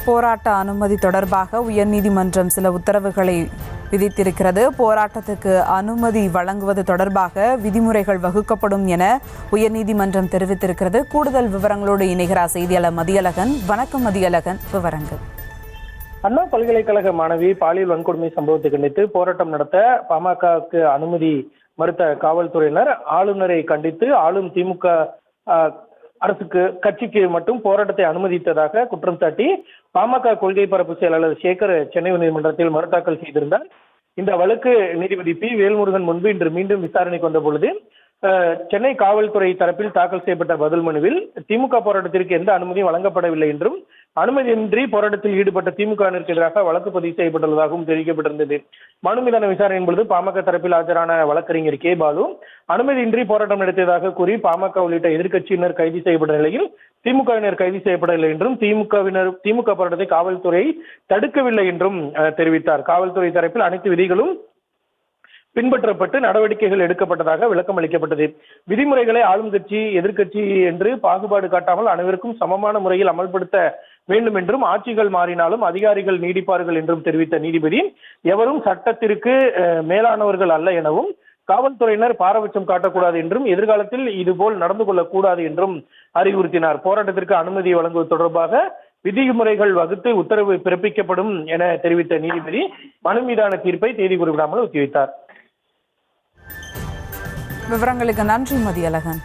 போராட்ட அனுமதி தொடர்பாக உயர்நீதிமன்றம் சில உத்தரவுகளை விதித்திருக்கிறது. போராட்டத்துக்கு அனுமதி வழங்குவது தொடர்பாக விதிமுறைகள் வகுக்கப்படும் என உயர்நீதிமன்றம் தெரிவித்திருக்கிறது. கூடுதல் விவரங்களோடு இணைகிறார் செய்தியாளர் மதியழகன். வணக்கம் மதியழகன், விவரங்கள். அண்ணா பல்கலைக்கழக மாணவி பாலியல் வன்கொடுமை சம்பவத்தை கண்டித்து போராட்டம் நடத்த பாமகவுக்கு அனுமதி மறுத்த காவல்துறையினர் ஆளுநரை கண்டித்து ஆளும் திமுக கட்சிக்கு மட்டும் போராட்டத்தை அனுமதித்ததாக குற்றம் சாட்டி பாமக கொள்கை பரப்பு செயலாளர் சேகர் சென்னை உயர்நீதிமன்றத்தில் மனு தாக்கல் செய்திருந்தார். இந்த வழக்கு நீதிபதி பி வேல்முருகன் முன்பு இன்று மீண்டும் விசாரணைக்கு வந்த பொழுது சென்னை காவல்துறை தரப்பில் தாக்கல் செய்யப்பட்ட பதில் மனுவில் திமுக போராட்டத்திற்கு எந்த அனுமதியும் வழங்கப்படவில்லை என்றும் அனுமதியின்றி போராட்டத்தில் ஈடுபட்ட திமுகவினருக்கு எதிராக வழக்கு பதிவு செய்யப்பட்டுள்ளதாகவும் தெரிவிக்கப்பட்டிருந்தது. மனு மீதான விசாரணையின் பொழுது பாமக தரப்பில் ஆஜரான வழக்கறிஞர் கே பாலு அனுமதியின்றி போராட்டம் நடத்தியதாக கூறி பாமக உள்ளிட்ட எதிர்க்கட்சியினர் கைது செய்யப்பட்ட நிலையில் திமுகவினர் கைது செய்யப்படவில்லை என்றும் திமுக போராட்டத்தை காவல்துறை தடுக்கவில்லை என்றும் தெரிவித்தார். காவல்துறை தரப்பில் அனைத்து விதிகளும் பின்பற்றப்பட்டு நடவடிக்கைகள் எடுக்கப்பட்டதாக விளக்கம் அளிக்கப்பட்டது. விதிமுறைகளை ஆளும் கட்சி எதிர்க்கட்சி என்று பாகுபாடு காட்டாமல் அனைவருக்கும் சமமான முறையில் அமல்படுத்த வேண்டும் என்றும் ஆட்சிகள் மாறினாலும் அதிகாரிகள் நீடிப்பார்கள் என்றும் தெரிவித்த நீதிபதி எவரும் சட்டத்திற்கு மேலானவர்கள் அல்ல எனவும் காவல்துறையினர் பாரபட்சம் காட்டக்கூடாது என்றும் எதிர்காலத்தில் இதுபோல் நடந்து கொள்ளக்கூடாது என்றும் அறிவுறுத்தினார். போராட்டத்திற்கு அனுமதி வழங்குவது தொடர்பாக விதிமுறைகள் வகுத்து உத்தரவு பிறப்பிக்கப்படும் என தெரிவித்த நீதிபதி மனு மீதான தீர்ப்பை தேதி குறிப்பிடாமல் ஒத்திவைத்தார். விவரங்களுக்கு நன்றி மதியழகன்.